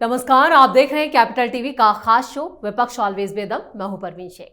नमस्कार, आप देख रहे हैं कैपिटल टीवी का खास शो विपक्ष ऑलवेज बेदम। मैं हूं परवीन शेख।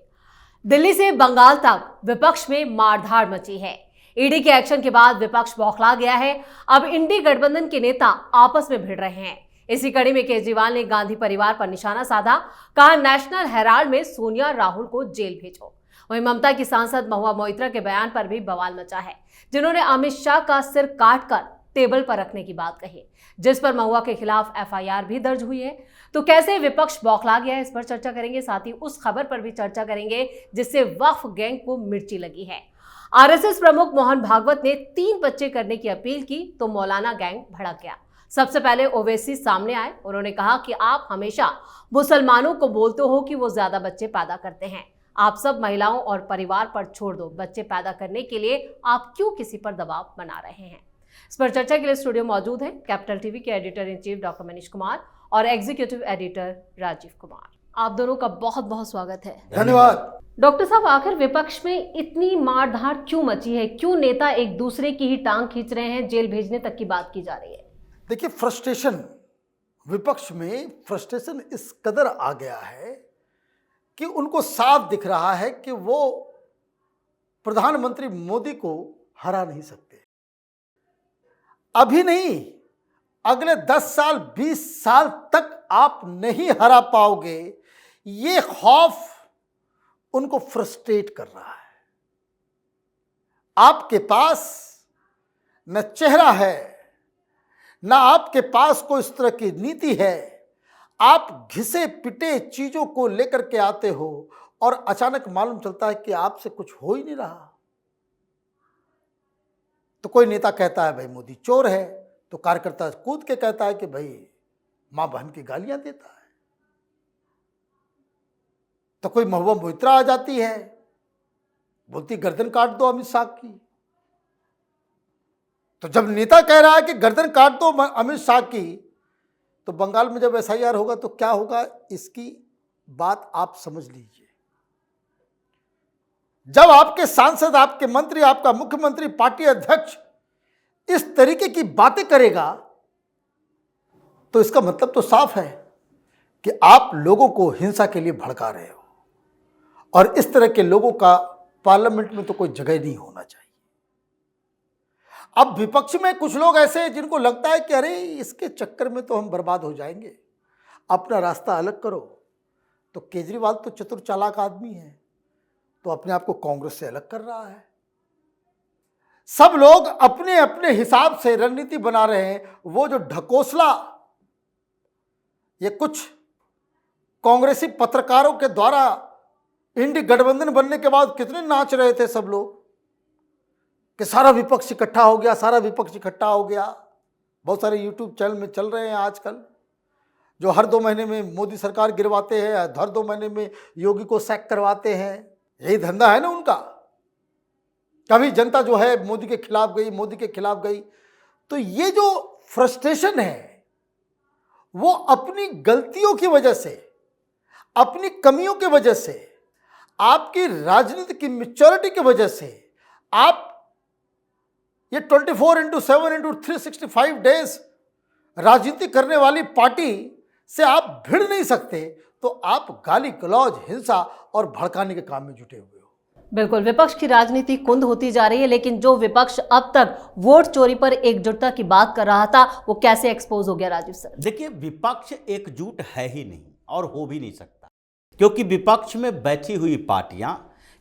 दिल्ली से बंगाल तक विपक्ष में मारधाड़ मची है। ईडी के एक्शन के बाद विपक्ष बौखला गया है। अब इंडी गठबंधन के नेता आपस में भिड़ रहे हैं। इसी कड़ी में केजरीवाल ने गांधी परिवार पर निशाना साधा। कहा, नेशनल हेराल्ड में सोनिया राहुल को जेल भेजो। वहीं ममता की सांसद महुआ मोइत्रा के बयान पर भी बवाल मचा है, जिन्होंने अमित शाह का सिर काटकर टेबल पर रखने की बात कही, जिस पर महुआ के खिलाफ एफआईआर भी दर्ज हुई है। तो कैसे विपक्ष बौखला गया है, इस पर चर्चा करेंगे। साथ ही उस खबर पर भी चर्चा करेंगे जिससे वक्फ गैंग को मिर्ची लगी है। आरएसएस प्रमुख मोहन भागवत ने 3 बच्चे करने की अपील की तो मौलाना गैंग भड़क गया। सबसे पहले ओवैसी सामने आए। उन्होंने कहा कि आप हमेशा मुसलमानों को बोलते हो कि वो ज्यादा बच्चे पैदा करते हैं। आप सब महिलाओं और परिवार पर छोड़ दो। बच्चे पैदा करने के लिए आप क्यों किसी पर दबाव बना रहे हैं? इस पर चर्चा के लिए स्टूडियो मौजूद हैं कैपिटल टीवी के editor in chief doctor Manish Kumar और एग्जीक्यूटिव एडिटर राजीव कुमार। आप दोनों का बहुत बहुत स्वागत है। धन्यवाद। डॉक्टर साहब, आखिर विपक्ष में इतनी मारधाड़ क्यों मची है? क्यों नेता एक दूसरे की ही टांग खींच रहे हैं? जेल भेजने तक की बात की जा रही है। देखिए, फ्रस्ट्रेशन, विपक्ष में फ्रस्ट्रेशन इस कदर आ गया है कि उनको साफ दिख रहा है कि वो प्रधानमंत्री मोदी को हरा नहीं सकते। अभी नहीं, अगले 10 साल 20 साल तक आप नहीं हरा पाओगे। ये खौफ उनको फ्रस्ट्रेट कर रहा है। आपके पास न चेहरा है, न आपके पास कोई इस तरह की नीति है। आप घिसे पिटे चीजों को लेकर के आते हो और अचानक मालूम चलता है कि आपसे कुछ हो ही नहीं रहा। तो कोई नेता कहता है भाई मोदी चोर है, तो कार्यकर्ता कूद के कहता है कि भाई मां बहन की गालियां देता है। तो कोई महुआ मोइत्रा आ जाती है, बोलती गर्दन काट दो अमित शाह की। तो जब नेता कह रहा है कि गर्दन काट दो अमित शाह की, तो बंगाल में जब एफआईआर होगा तो क्या होगा, इसकी बात आप समझ लीजिए। जब आपके सांसद, आपके मंत्री, आपका मुख्यमंत्री, पार्टी अध्यक्ष इस तरीके की बातें करेगा, तो इसका मतलब तो साफ है कि आप लोगों को हिंसा के लिए भड़का रहे हो। और इस तरह के लोगों का पार्लियामेंट में तो कोई जगह नहीं होना चाहिए। अब विपक्ष में कुछ लोग ऐसे हैं जिनको लगता है कि अरे इसके चक्कर में तो हम बर्बाद हो जाएंगे, अपना रास्ता अलग करो। तो केजरीवाल तो चतुर चालाक आदमी है, तो अपने आप को कांग्रेस से अलग कर रहा है। सब लोग अपने अपने हिसाब से रणनीति बना रहे हैं। वो जो ढकोसला ये कुछ कांग्रेसी पत्रकारों के द्वारा इंडी गठबंधन बनने के बाद कितने नाच रहे थे सब लोग कि सारा विपक्ष इकट्ठा हो गया, सारा विपक्ष इकट्ठा हो गया। बहुत सारे यूट्यूब चैनल में चल रहे हैं आजकल, जो हर 2 महीने में मोदी सरकार गिरवाते हैं, हर 2 महीने में योगी को सैक करवाते हैं। यही धंधा है ना उनका। कभी जनता जो है मोदी के खिलाफ गई, मोदी के खिलाफ गई। तो ये जो फ्रस्ट्रेशन है वो अपनी गलतियों की वजह से, अपनी कमियों की वजह से, आपकी राजनीति की मैच्योरिटी की वजह से, आप ये 24/7/365 डेज राजनीति करने वाली पार्टी से आप भिड़ नहीं सकते। तो आप गाली गलौज, हिंसा और भड़काने के काम में जुटे हुए हो। बिल्कुल, विपक्ष की राजनीति कुंद होती जा रही है। लेकिन जो विपक्ष अब तक वोट चोरी पर एकजुटता की बात कर रहा था, वो कैसे एक्सपोज हो गया राजीव सर? देखिए, विपक्ष एकजुट है ही नहीं और हो भी नहीं सकता, क्योंकि विपक्ष में बैठी हुई पार्टियां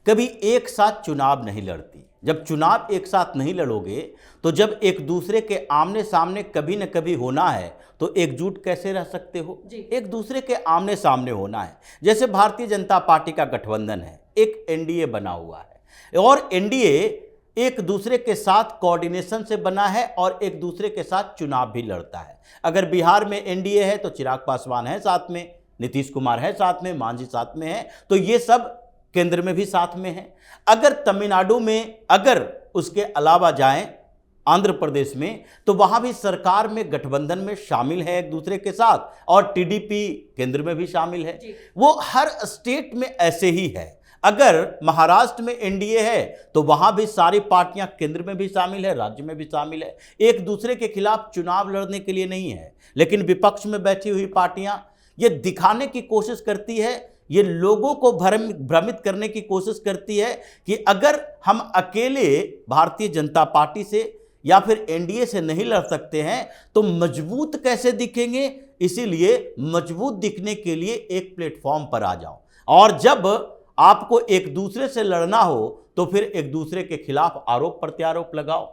कभी एक साथ चुनाव नहीं लड़ती। जब चुनाव एक साथ नहीं लड़ोगे तो जब एक दूसरे के आमने सामने कभी न कभी होना है तो एकजुट कैसे रह सकते हो? एक दूसरे के आमने सामने होना है। जैसे भारतीय जनता पार्टी का गठबंधन है, एक एनडीए बना हुआ है और एनडीए एक दूसरे के साथ कोऑर्डिनेशन से बना है और एक दूसरे के साथ चुनाव भी लड़ता है। अगर बिहार में एनडीए है तो चिराग पासवान है साथ में, नीतीश कुमार है साथ में, मांझी साथ में है, तो ये सब केंद्र में भी साथ में है। अगर तमिलनाडु में, अगर उसके अलावा जाएं आंध्र प्रदेश में, तो वहां भी सरकार में गठबंधन में शामिल है एक दूसरे के साथ, और टीडीपी केंद्र में भी शामिल है। वो हर स्टेट में ऐसे ही है। अगर महाराष्ट्र में एनडीए है तो वहां भी सारी पार्टियां केंद्र में भी शामिल है, राज्य में भी शामिल है, एक दूसरे के खिलाफ चुनाव लड़ने के लिए नहीं है। लेकिन विपक्ष में बैठी हुई पार्टियां ये दिखाने की कोशिश करती है, ये लोगों को भ्रमित करने की कोशिश करती है कि अगर हम अकेले भारतीय जनता पार्टी से या फिर एनडीए से नहीं लड़ सकते हैं तो मजबूत कैसे दिखेंगे। इसीलिए मजबूत दिखने के लिए एक प्लेटफॉर्म पर आ जाओ, और जब आपको एक दूसरे से लड़ना हो तो फिर एक दूसरे के खिलाफ आरोप प्रत्यारोप लगाओ।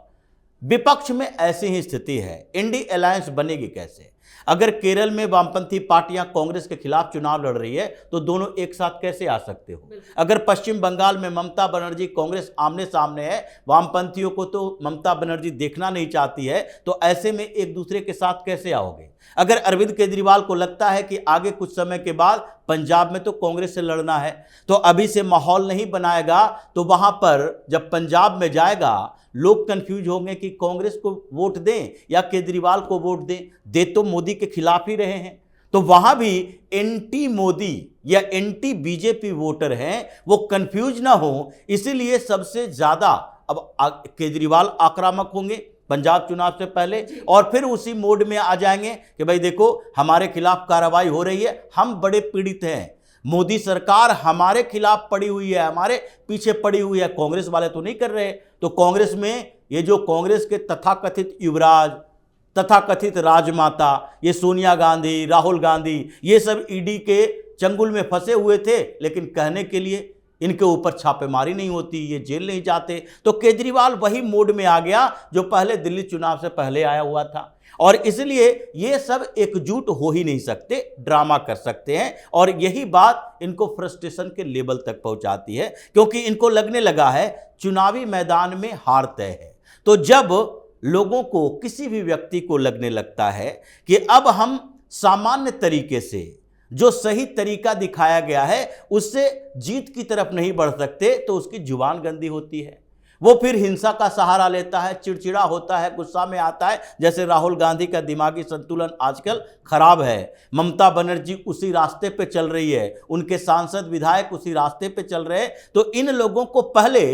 विपक्ष में ऐसी ही स्थिति है। इंडी अलायंस बनेगी कैसे? अगर केरल में वामपंथी पार्टियां कांग्रेस के खिलाफ चुनाव लड़ रही है तो दोनों एक साथ कैसे आ सकते हो? अगर पश्चिम बंगाल में ममता बनर्जी कांग्रेस आमने सामने है, वामपंथियों को तो ममता बनर्जी देखना नहीं चाहती है, तो ऐसे में एक दूसरे के साथ कैसे आओगे? अगर अरविंद केजरीवाल को लगता है कि आगे कुछ समय के बाद पंजाब में तो कांग्रेस से लड़ना है, तो अभी से माहौल नहीं बनाएगा, तो वहां पर जब पंजाब में जाएगा लोग कंफ्यूज होंगे कि कांग्रेस को वोट दें या केजरीवाल को वोट दें, दे तो मोदी के खिलाफ ही रहे हैं। तो वहां भी एंटी मोदी या एंटी बीजेपी वोटर हैं, वो कंफ्यूज ना हो, इसीलिए सबसे ज्यादा अब केजरीवाल आक्रामक होंगे पंजाब चुनाव से पहले, और फिर उसी मोड में आ जाएंगे कि भाई देखो हमारे खिलाफ कार्रवाई हो रही है, हम बड़े पीड़ित हैं, मोदी सरकार हमारे खिलाफ पड़ी हुई है, हमारे पीछे पड़ी हुई है, कांग्रेस वाले तो नहीं कर रहे। तो कांग्रेस में ये जो कांग्रेस के तथाकथित युवराज, तथाकथित राजमाता, ये सोनिया गांधी, राहुल गांधी, ये सब ईडी के चंगुल में फंसे हुए थे, लेकिन कहने के लिए इनके ऊपर छापेमारी नहीं होती, ये जेल नहीं जाते। तो केजरीवाल वही मोड में आ गया जो पहले दिल्ली चुनाव से पहले आया हुआ था, और इसलिए ये सब एकजुट हो ही नहीं सकते, ड्रामा कर सकते हैं, और यही बात इनको फ्रस्ट्रेशन के लेवल तक पहुंचाती है, क्योंकि इनको लगने लगा है चुनावी मैदान में हार तय है। तो जब लोगों को, किसी भी व्यक्ति को लगने लगता है कि अब हम सामान्य तरीके से, जो सही तरीका दिखाया गया है, उससे जीत की तरफ नहीं बढ़ सकते, तो उसकी जुबान गंदी होती है, वो फिर हिंसा का सहारा लेता है, चिड़चिड़ा होता है, गुस्सा में आता है। जैसे राहुल गांधी का दिमागी संतुलन आजकल खराब है, ममता बनर्जी उसी रास्ते पे चल रही है, उनके सांसद विधायक उसी रास्ते पे चल रहे हैं। तो इन लोगों को पहले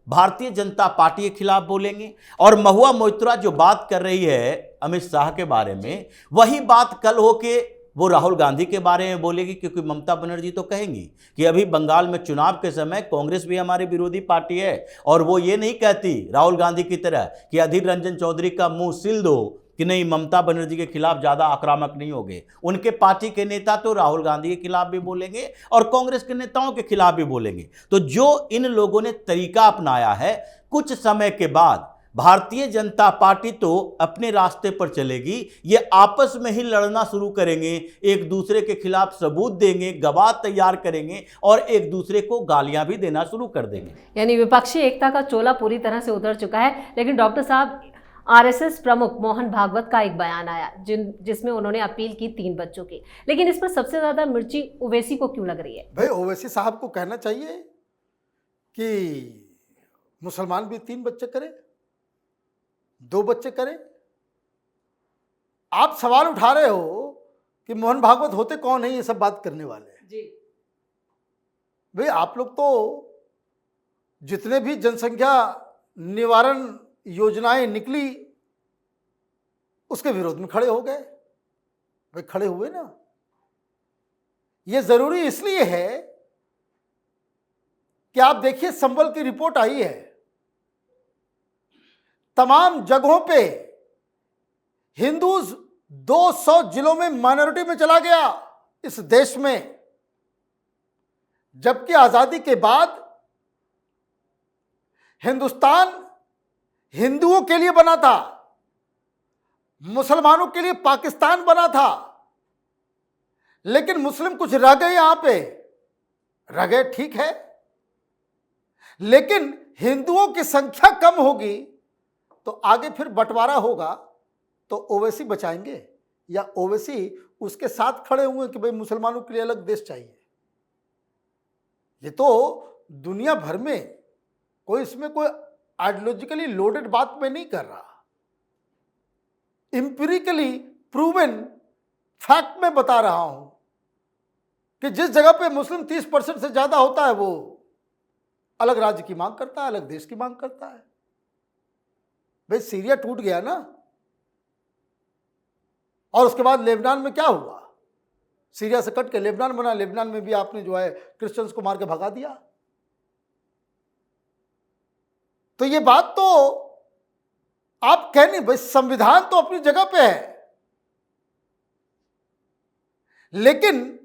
भारतीय जनता पार्टी के खिलाफ बोलेंगे, और महुआ मोइत्रा जो बात कर रही है अमित शाह के बारे में, वही बात कल होके वो राहुल गांधी के बारे में बोलेगी, क्योंकि ममता बनर्जी तो कहेंगी कि अभी बंगाल में चुनाव के समय कांग्रेस भी हमारी विरोधी पार्टी है, और वो ये नहीं कहती राहुल गांधी की तरह कि अधीर रंजन चौधरी का मुंह सील दो कि नहीं, ममता बनर्जी के खिलाफ ज़्यादा आक्रामक नहीं होंगे। उनके पार्टी के नेता तो राहुल गांधी के खिलाफ भी बोलेंगे और कांग्रेस के नेताओं के खिलाफ भी बोलेंगे। तो जो इन लोगों ने तरीका अपनाया है, कुछ समय के बाद भारतीय जनता पार्टी तो अपने रास्ते पर चलेगी, ये आपस में ही लड़ना शुरू करेंगे, एक दूसरे के खिलाफ सबूत देंगे, गवाह तैयार करेंगे, और एक दूसरे को गालियां भी देना शुरू कर देंगे। यानी विपक्षी एकता का चोला पूरी तरह से उतर चुका है। लेकिन डॉक्टर साहब, आरएसएस प्रमुख मोहन भागवत का एक बयान आया जिसमें उन्होंने अपील की 3 बच्चों की, लेकिन इस पर सबसे ज्यादा मिर्ची ओवैसी को क्यों लग रही है? भाई ओवैसी साहब को कहना चाहिए कि मुसलमान भी 3 बच्चे करें, 2 बच्चे करें। आप सवाल उठा रहे हो कि मोहन भागवत होते कौन है ये सब बात करने वाले जी। भाई आप लोग तो जितने भी जनसंख्या निवारण योजनाएं निकली उसके विरोध में खड़े हो गए। भाई खड़े हुए ना, ये जरूरी इसलिए है कि आप देखिए संबल की रिपोर्ट आई है, तमाम जगहों पे हिंदूज 200 जिलों में माइनॉरिटी में चला गया इस देश में, जबकि आजादी के बाद हिंदुस्तान हिंदुओं के लिए बना था, मुसलमानों के लिए पाकिस्तान बना था। लेकिन मुस्लिम कुछ रह गए यहां पे, रह गए ठीक है, लेकिन हिंदुओं की संख्या कम होगी तो आगे फिर बंटवारा होगा, तो ओवैसी बचाएंगे या ओवैसी उसके साथ खड़े हुए कि भाई मुसलमानों के लिए अलग देश चाहिए। ये तो दुनिया भर में कोई इसमें कोई आइडियोलॉजिकली लोडेड बात में नहीं कर रहा, इंपिरिकली प्रूवन फैक्ट में बता रहा हूं कि जिस जगह पे मुस्लिम 30% से ज्यादा होता है वो अलग राज्य की मांग करता है, अलग देश की मांग करता है। भाई सीरिया टूट गया ना, और उसके बाद लेबनान में क्या हुआ? सीरिया से कट के लेबनान बना, लेबनान में भी आपने जो है क्रिश्चियंस को मार के भगा दिया। तो ये बात तो आप कह नहीं, भाई संविधान तो अपनी जगह पे है, लेकिन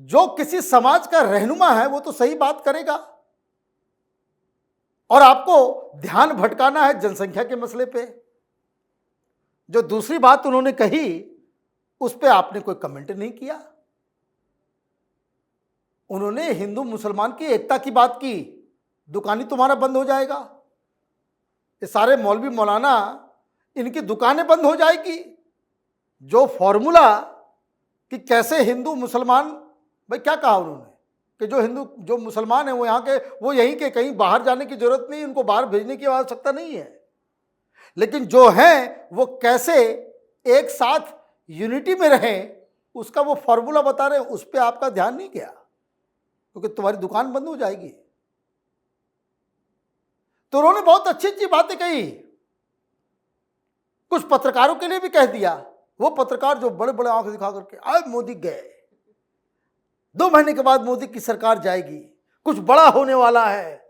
जो किसी समाज का रहनुमा है वो तो सही बात करेगा, और आपको ध्यान भटकाना है जनसंख्या के मसले पे। जो दूसरी बात उन्होंने कही उस पर आपने कोई कमेंट नहीं किया। उन्होंने हिंदू मुसलमान की एकता की बात की, दुकान ही तुम्हारा बंद हो जाएगा, ये सारे मौलवी मौलाना इनकी दुकानें बंद हो जाएगी। जो फॉर्मूला कि कैसे हिंदू मुसलमान, भाई क्या कहा उन्होंने कि जो मुसलमान हैं वो यहाँ के, वो यहीं के, कहीं बाहर जाने की जरूरत नहीं, उनको बाहर भेजने की आवश्यकता नहीं है, लेकिन जो हैं वो कैसे एक साथ यूनिटी में रहें उसका वो फॉर्मूला बता रहे हैं। उस पर आपका ध्यान नहीं गया, क्योंकि तुम्हारी दुकान बंद हो जाएगी। तो उन्होंने बहुत अच्छी अच्छी बातें कही, कुछ पत्रकारों के लिए भी कह दिया। वो पत्रकार जो बड़े बड़े आंख दिखा करके आए मोदी गए, 2 महीने के बाद मोदी की सरकार जाएगी, कुछ बड़ा होने वाला है,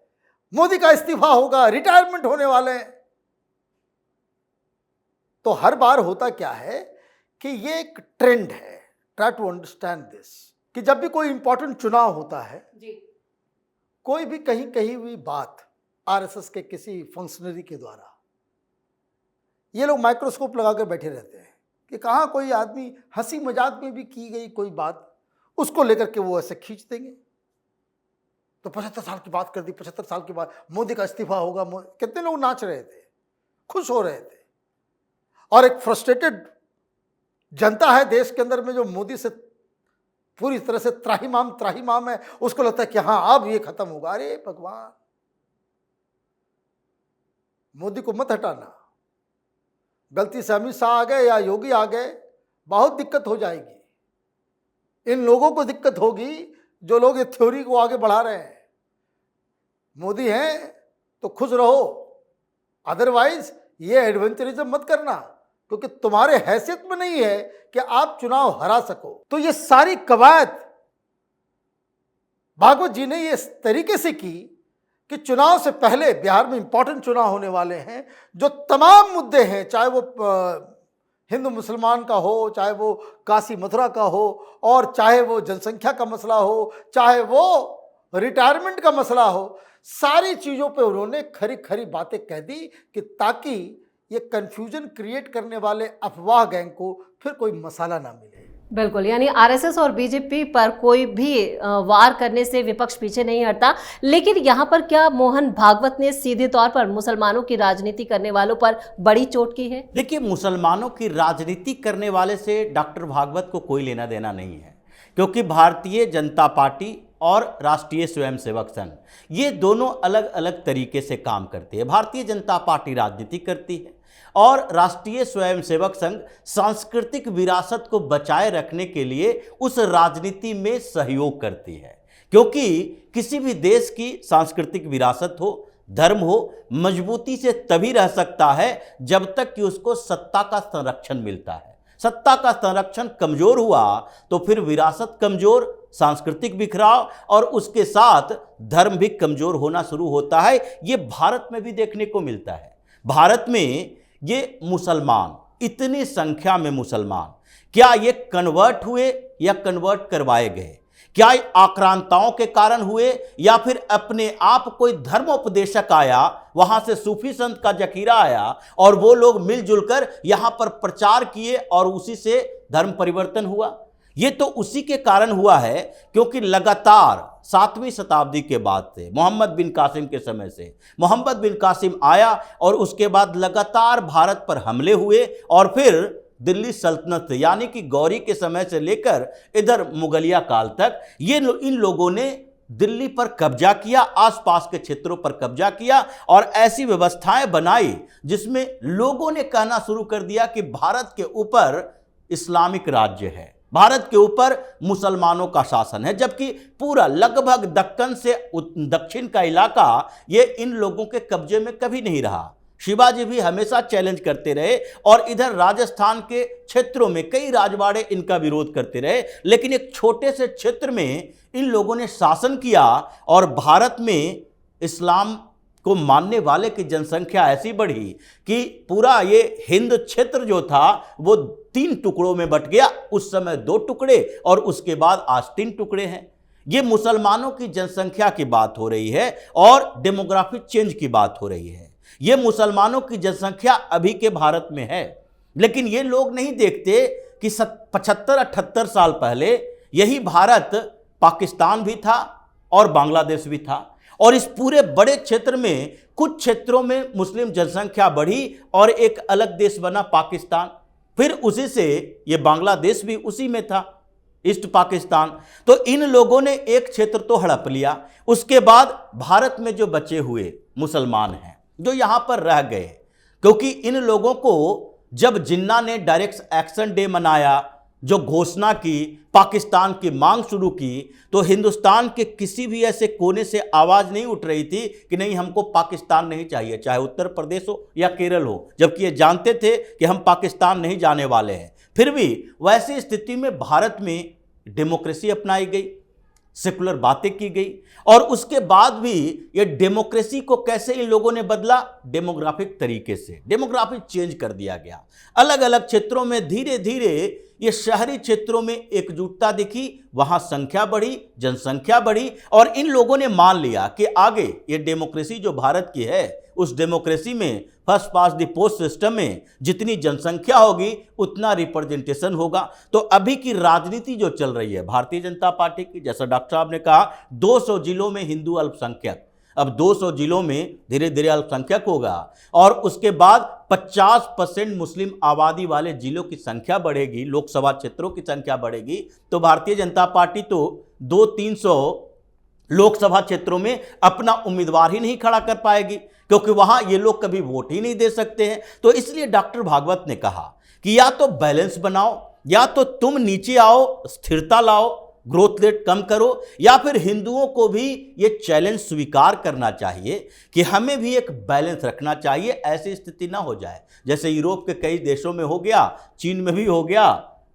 मोदी का इस्तीफा होगा, रिटायरमेंट होने वाले हैं। तो हर बार होता क्या है कि ये एक ट्रेंड है, ट्राई टू अंडरस्टैंड दिस, कि जब भी कोई इंपॉर्टेंट चुनाव होता है जी, कोई भी कहीं कही हुई बात आरएसएस के किसी फंक्शनरी के द्वारा, ये लोग माइक्रोस्कोप लगा कर बैठे रहते हैं कि कहाँ कोई आदमी हंसी मजाक में भी की गई कोई बात, उसको लेकर के वो ऐसे खींच देंगे। तो 75 साल की बात कर दी, 75 साल के बाद मोदी का इस्तीफा होगा। कितने लोग नाच रहे थे, खुश हो रहे थे। और एक फ्रस्ट्रेटेड जनता है देश के अंदर में जो मोदी से पूरी तरह से त्राहिमाम है, उसको लगता है कि हाँ अब ये खत्म होगा। अरे भगवान, मोदी को मत हटाना, गलती से अमित शाह आ गए या योगी आ गए, बहुत दिक्कत हो जाएगी। इन लोगों को दिक्कत होगी जो लोग ये थ्योरी को आगे बढ़ा रहे हैं। मोदी हैं तो खुश रहो, अदरवाइज ये एडवेंचरिज्म मत करना, क्योंकि तुम्हारे हैसियत में नहीं है कि आप चुनाव हरा सको। तो ये सारी कवायद भागवत जी ने इस तरीके से की कि चुनाव से पहले, बिहार में इंपॉर्टेंट चुनाव होने वाले हैं, जो तमाम मुद्दे हैं, चाहे वो हिंदू मुसलमान का हो, चाहे वो काशी मथुरा का हो, और चाहे वो जनसंख्या का मसला हो, चाहे वो रिटायरमेंट का मसला हो, सारी चीज़ों पे उन्होंने खरी खरी बातें कह दी कि ताकि ये कंफ्यूजन क्रिएट करने वाले अफवाह गैंग को फिर कोई मसाला ना मिले। बिल्कुल, यानी आरएसएस और बीजेपी पर कोई भी वार करने से विपक्ष पीछे नहीं हटता। लेकिन यहाँ पर क्या मोहन भागवत ने सीधे तौर पर मुसलमानों की राजनीति करने वालों पर बड़ी चोट की है? देखिए, मुसलमानों की राजनीति करने वाले से डॉक्टर भागवत को कोई लेना देना नहीं है, क्योंकि भारतीय जनता पार्टी और राष्ट्रीय स्वयंसेवक संघ, ये दोनों अलग अलग तरीके से काम करती है। भारतीय जनता पार्टी राजनीति करती है और राष्ट्रीय स्वयंसेवक संघ सांस्कृतिक विरासत को बचाए रखने के लिए उस राजनीति में सहयोग करती है, क्योंकि किसी भी देश की सांस्कृतिक विरासत हो, धर्म हो, मजबूती से तभी रह सकता है जब तक कि उसको सत्ता का संरक्षण मिलता है। सत्ता का संरक्षण कमजोर हुआ तो फिर विरासत कमजोर, सांस्कृतिक बिखराव और उसके साथ धर्म भी कमजोर होना शुरू होता है। ये भारत में भी देखने को मिलता है। भारत में ये मुसलमान, इतनी संख्या में मुसलमान, क्या ये कन्वर्ट हुए या कन्वर्ट करवाए गए? क्या आक्रांताओं के कारण हुए या फिर अपने आप कोई धर्मोपदेशक आया, वहां से सूफी संत का जखीरा आया और वो लोग मिलजुल कर यहां पर प्रचार किए और उसी से धर्म परिवर्तन हुआ? ये तो उसी के कारण हुआ है, क्योंकि लगातार 7वीं शताब्दी के बाद से, मोहम्मद बिन कासिम के समय से, मोहम्मद बिन कासिम आया और उसके बाद लगातार भारत पर हमले हुए और फिर दिल्ली सल्तनत यानी कि गौरी के समय से लेकर इधर मुगलिया काल तक इन लोगों ने दिल्ली पर कब्जा किया, आसपास के क्षेत्रों पर कब्जा किया और ऐसी व्यवस्थाएं बनाई जिसमें लोगों ने कहना शुरू कर दिया कि भारत के ऊपर इस्लामिक राज्य है, भारत के ऊपर मुसलमानों का शासन है, जबकि पूरा लगभग दक्कन से दक्षिण का इलाका ये इन लोगों के कब्जे में कभी नहीं रहा। शिवाजी भी हमेशा चैलेंज करते रहे और इधर राजस्थान के क्षेत्रों में कई राजवाड़े इनका विरोध करते रहे, लेकिन एक छोटे से क्षेत्र में इन लोगों ने शासन किया और भारत में इस्लाम को मानने वाले की जनसंख्या ऐसी बढ़ी कि पूरा ये हिंद क्षेत्र जो था वो 3 टुकड़ों में बट गया। उस समय 2 टुकड़े और उसके बाद आज 3 टुकड़े हैं। ये मुसलमानों की जनसंख्या की बात हो रही है और डेमोग्राफिक चेंज की बात हो रही है। ये मुसलमानों की जनसंख्या अभी के भारत में है, लेकिन ये लोग नहीं देखते कि 75-78 साल पहले यही भारत पाकिस्तान भी था और बांग्लादेश भी था, और इस पूरे बड़े क्षेत्र में कुछ क्षेत्रों में मुस्लिम जनसंख्या बढ़ी और एक अलग देश बना पाकिस्तान। फिर उसी से ये बांग्लादेश भी उसी में था, ईस्ट पाकिस्तान। तो इन लोगों ने एक क्षेत्र तो हड़प लिया, उसके बाद भारत में जो बचे हुए मुसलमान हैं जो यहां पर रह गए, क्योंकि इन लोगों को जब जिन्ना ने डायरेक्ट एक्शन डे मनाया, जो घोषणा की, पाकिस्तान की मांग शुरू की, तो हिंदुस्तान के किसी भी ऐसे कोने से आवाज नहीं उठ रही थी कि नहीं हमको पाकिस्तान नहीं चाहिए, चाहे उत्तर प्रदेश हो या केरल हो, जबकि ये जानते थे कि हम पाकिस्तान नहीं जाने वाले हैं। फिर भी वैसी स्थिति में भारत में डेमोक्रेसी अपनाई गई, सेकुलर बातें की गई, और उसके बाद भी ये डेमोक्रेसी को कैसे इन लोगों ने बदला, डेमोग्राफिक तरीके से डेमोग्राफिक चेंज कर दिया गया। अलग अलग क्षेत्रों में धीरे धीरे ये शहरी क्षेत्रों में एकजुटता दिखी, वहां संख्या बढ़ी, जनसंख्या बढ़ी, और इन लोगों ने मान लिया कि आगे ये डेमोक्रेसी जो भारत की है, उस डेमोक्रेसी में first pass the post system में जितनी जनसंख्या होगी उतना रिप्रेजेंटेशन होगा। तो अभी की राजनीति जो चल रही है भारतीय जनता पार्टी की, जैसा डॉक्टर साहब ने कहा 200 जिलों में हिंदू अल्पसंख्यक, अब 200 जिलों में धीरे धीरे अल्पसंख्यक होगा, और उसके बाद 50% मुस्लिम आबादी वाले जिलों की संख्या बढ़ेगी, लोकसभा क्षेत्रों की संख्या बढ़ेगी। तो भारतीय जनता पार्टी तो 200-300 लोकसभा क्षेत्रों में अपना उम्मीदवार ही नहीं खड़ा कर पाएगी, क्योंकि वहां ये लोग कभी वोट ही नहीं दे सकते हैं। तो इसलिए डॉक्टर भागवत ने कहा कि या तो बैलेंस बनाओ, या तो तुम नीचे आओ, स्थिरता लाओ, ग्रोथ रेट कम करो, या फिर हिंदुओं को भी ये चैलेंज स्वीकार करना चाहिए कि हमें भी एक बैलेंस रखना चाहिए, ऐसी स्थिति ना हो जाए जैसे यूरोप के कई देशों में हो गया, चीन में भी हो गया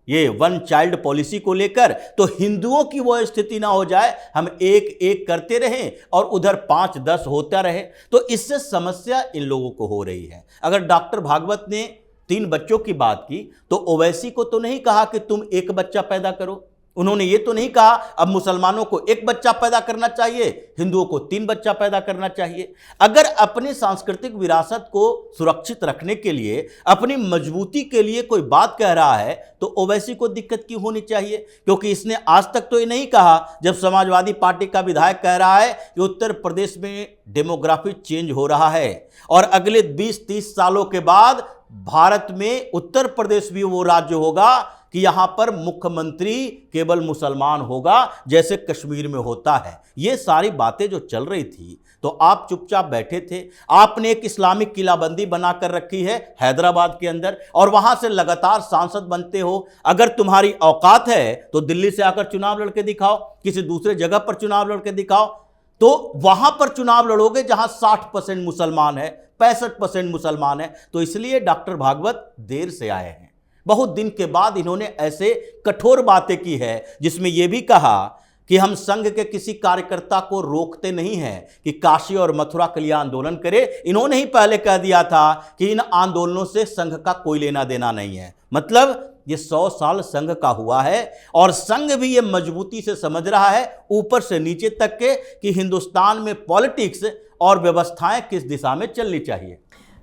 ये 1 चाइल्ड पॉलिसी को लेकर। तो हिंदुओं की वो स्थिति ना हो जाए, हम एक एक करते रहें और उधर 5-10 होता रहे, तो इससे समस्या इन लोगों को हो रही है। अगर डॉक्टर भागवत ने 3 बच्चों की बात की तो ओवैसी को तो नहीं कहा कि तुम 1 बच्चा पैदा करो, उन्होंने ये तो नहीं कहा अब मुसलमानों को 1 बच्चा पैदा करना चाहिए, हिंदुओं को 3 बच्चा पैदा करना चाहिए। अगर अपनी सांस्कृतिक विरासत को सुरक्षित रखने के लिए, अपनी मजबूती के लिए कोई बात कह रहा है तो ओवैसी को दिक्कत क्यों होनी चाहिए? क्योंकि इसने आज तक तो ये नहीं कहा, जब समाजवादी पार्टी का विधायक कह रहा है कि उत्तर प्रदेश में डेमोग्राफिक चेंज हो रहा है और अगले 20-30 सालों के बाद भारत में उत्तर प्रदेश भी वो राज्य होगा कि यहां पर मुख्यमंत्री केवल मुसलमान होगा, जैसे कश्मीर में होता है। ये सारी बातें जो चल रही थी तो आप चुपचाप बैठे थे। आपने एक इस्लामिक किलाबंदी बनाकर रखी है हैदराबाद के अंदर, और वहां से लगातार सांसद बनते हो। अगर तुम्हारी औकात है तो दिल्ली से आकर चुनाव लड़के दिखाओ, किसी दूसरे जगह पर चुनाव लड़के दिखाओ, तो वहां पर चुनाव लड़ोगे जहां 60% मुसलमान है, 65% मुसलमान है। तो इसलिए डॉक्टर भागवत देर से आए हैं, बहुत दिन के बाद इन्होंने ऐसे कठोर बातें की है जिसमें यह भी कहा कि हम संघ के किसी कार्यकर्ता को रोकते नहीं हैं कि काशी और मथुरा के लिए आंदोलन करे। इन्होंने ही पहले कह दिया था कि इन आंदोलनों से संघ का कोई लेना देना नहीं है। मतलब ये 100 साल संघ का हुआ है और संघ भी ये मजबूती से समझ रहा है ऊपर से नीचे तक के कि हिंदुस्तान में पॉलिटिक्स और व्यवस्थाएं किस दिशा में चलनी चाहिए।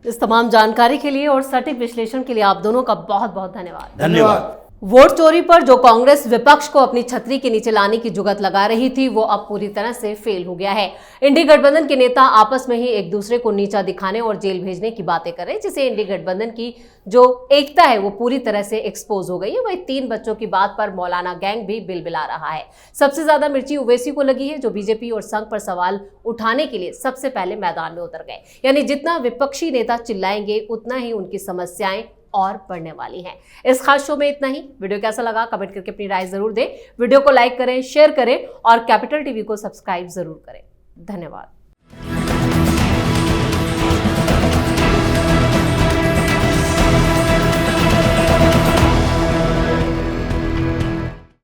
इस तमाम जानकारी के लिए और सटीक विश्लेषण के लिए आप दोनों का बहुत बहुत धन्यवाद। धन्यवाद। वोट चोरी पर जो कांग्रेस विपक्ष को अपनी छतरी के नीचे लाने की जुगत लगा रही थी वो अब पूरी तरह से फेल हो गया है। इंडी गठबंधन के नेता आपस में ही एक दूसरे को नीचा दिखाने और जेल भेजने की बातें कर रहे हैं, जिससे इंडी गठबंधन की जो एकता है वो पूरी तरह से एक्सपोज हो गई है। वही 3 बच्चों की बात पर मौलाना गैंग भी बिलबिला रहा है। सबसे ज्यादा मिर्ची ओवैसी को लगी है, जो बीजेपी और संघ पर सवाल उठाने के लिए सबसे पहले मैदान में उतर गए। यानी जितना विपक्षी नेता चिल्लाएंगे उतना ही उनकी समस्याएं और बढ़ने वाली हैं। इस खास शो में इतना ही। वीडियो कैसा लगा कमेंट करके अपनी राय जरूर दें। वीडियो को लाइक करें, शेयर करें और कैपिटल टीवी को सब्सक्राइब जरूर करें। धन्यवाद।